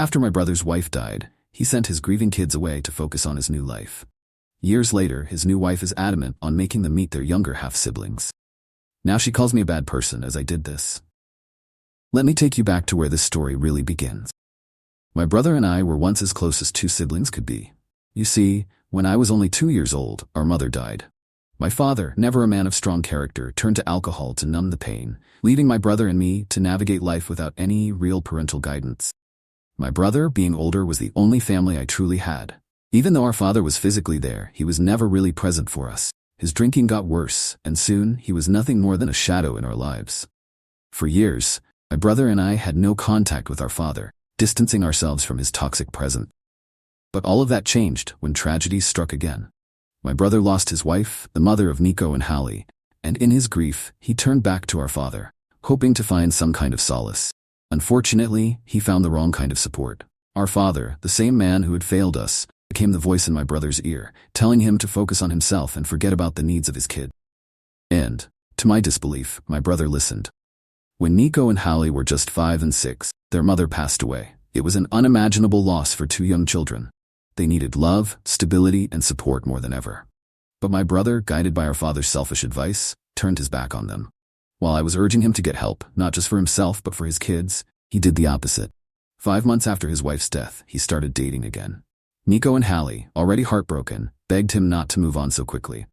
After my brother's wife died, he sent his grieving kids away to focus on his new life. Years later, his new wife is adamant on making them meet their younger half-siblings. Now she calls me a bad person as I did this. Let me take you back to where this story really begins. My brother and I were once as close as two siblings could be. You see, when I was only 2 years old, our mother died. My father, never a man of strong character, turned to alcohol to numb the pain, leaving my brother and me to navigate life without any real parental guidance. My brother, being older, was the only family I truly had. Even though our father was physically there, he was never really present for us. His drinking got worse, and soon he was nothing more than a shadow in our lives. For years, my brother and I had no contact with our father, distancing ourselves from his toxic presence. But all of that changed when tragedy struck again. My brother lost his wife, the mother of Nico and Hallie, and in his grief, he turned back to our father, hoping to find some kind of solace. Unfortunately, he found the wrong kind of support. Our father, the same man who had failed us, became the voice in my brother's ear, telling him to focus on himself and forget about the needs of his kid. And, to my disbelief, my brother listened. When Nico and Hallie were just 5 and 6, their mother passed away. It was an unimaginable loss for 2 young children. They needed love, stability, and support more than ever. But my brother, guided by our father's selfish advice, turned his back on them. While I was urging him to get help, not just for himself but for his kids, he did the opposite. 5 months after his wife's death, he started dating again. Nico and Hallie, already heartbroken, begged him not to move on so quickly.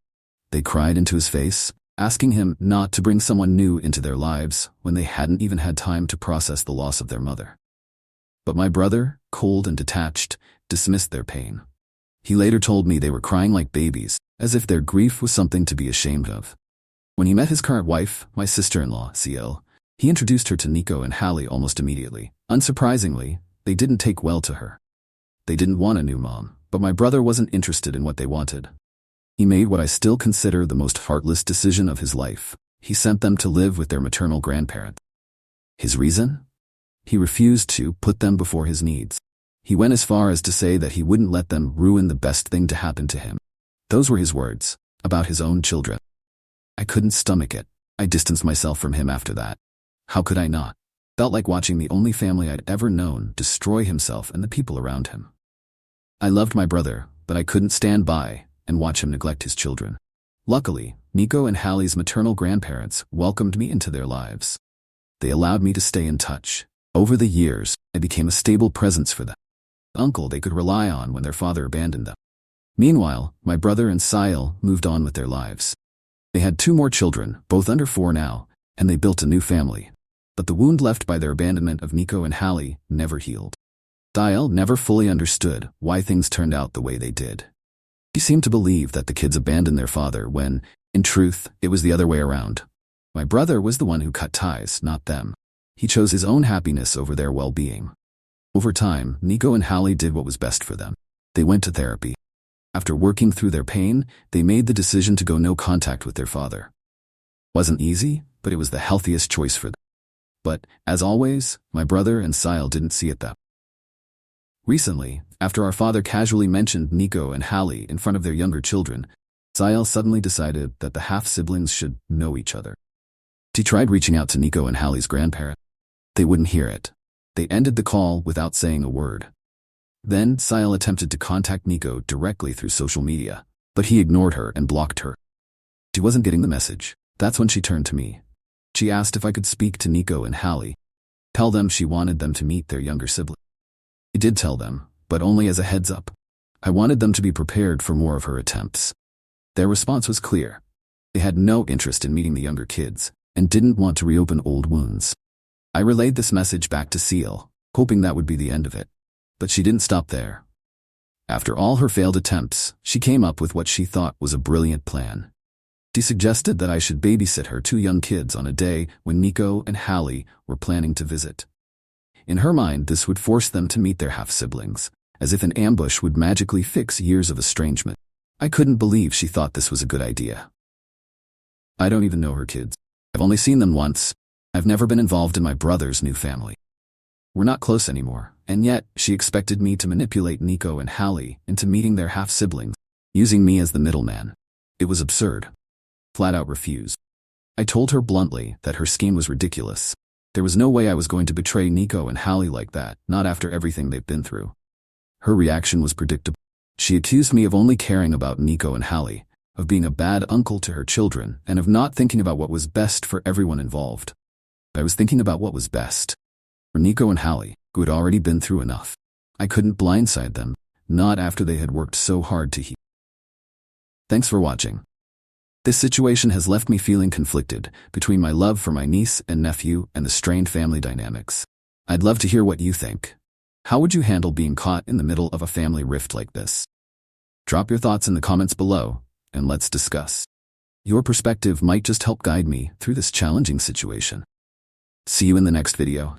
They cried into his face, asking him not to bring someone new into their lives when they hadn't even had time to process the loss of their mother. But my brother, cold and detached, dismissed their pain. He later told me they were crying like babies, as if their grief was something to be ashamed of. When he met his current wife, my sister-in-law, CL, he introduced her to Nico and Hallie almost immediately. Unsurprisingly, they didn't take well to her. They didn't want a new mom, but my brother wasn't interested in what they wanted. He made what I still consider the most heartless decision of his life. He sent them to live with their maternal grandparents. His reason? He refused to put them before his needs. He went as far as to say that he wouldn't let them ruin the best thing to happen to him. Those were his words, about his own children. I couldn't stomach it. I distanced myself from him after that. How could I not? Felt like watching the only family I'd ever known destroy himself and the people around him. I loved my brother, but I couldn't stand by and watch him neglect his children. Luckily, Nico and Hallie's maternal grandparents welcomed me into their lives. They allowed me to stay in touch. Over the years, I became a stable presence for them. Uncle they could rely on when their father abandoned them. Meanwhile, my brother and Sile moved on with their lives. They had 2 more children, both under 4 now, and they built a new family. But the wound left by their abandonment of Nico and Hallie never healed. Sile never fully understood why things turned out the way they did. He seemed to believe that the kids abandoned their father when, in truth, it was the other way around. My brother was the one who cut ties, not them. He chose his own happiness over their well-being. Over time, Nico and Hallie did what was best for them. They went to therapy. After working through their pain, they made the decision to go no contact with their father. Wasn't easy, but it was the healthiest choice for them. But, as always, my brother and Sile didn't see it that way. Recently, after our father casually mentioned Nico and Hallie in front of their younger children, Sile suddenly decided that the half-siblings should know each other. She tried reaching out to Nico and Hallie's grandparents. They wouldn't hear it. They ended the call without saying a word. Then, Sile attempted to contact Nico directly through social media, but he ignored her and blocked her. She wasn't getting the message. That's when she turned to me. She asked if I could speak to Nico and Hallie, tell them she wanted them to meet their younger sibling. I did tell them, but only as a heads up. I wanted them to be prepared for more of her attempts. Their response was clear. They had no interest in meeting the younger kids, and didn't want to reopen old wounds. I relayed this message back to Seal, hoping that would be the end of it. But she didn't stop there. After all her failed attempts, she came up with what she thought was a brilliant plan. She suggested that I should babysit her 2 young kids on a day when Nico and Hallie were planning to visit. In her mind, this would force them to meet their half-siblings, as if an ambush would magically fix years of estrangement. I couldn't believe she thought this was a good idea. I don't even know her kids. I've only seen them once. I've never been involved in my brother's new family. We're not close anymore, and yet she expected me to manipulate Nico and Hallie into meeting their half-siblings, using me as the middleman. It was absurd. Flat out refused. I told her bluntly that her scheme was ridiculous. There was no way I was going to betray Nico and Hallie like that, not after everything they've been through. Her reaction was predictable. She accused me of only caring about Nico and Hallie, of being a bad uncle to her children, and of not thinking about what was best for everyone involved. I was thinking about what was best for Nico and Hallie, who had already been through enough. I couldn't blindside them, not after they had worked so hard to heal. Thanks for watching. This situation has left me feeling conflicted between my love for my niece and nephew and the strained family dynamics. I'd love to hear what you think. How would you handle being caught in the middle of a family rift like this? Drop your thoughts in the comments below, and let's discuss. Your perspective might just help guide me through this challenging situation. See you in the next video.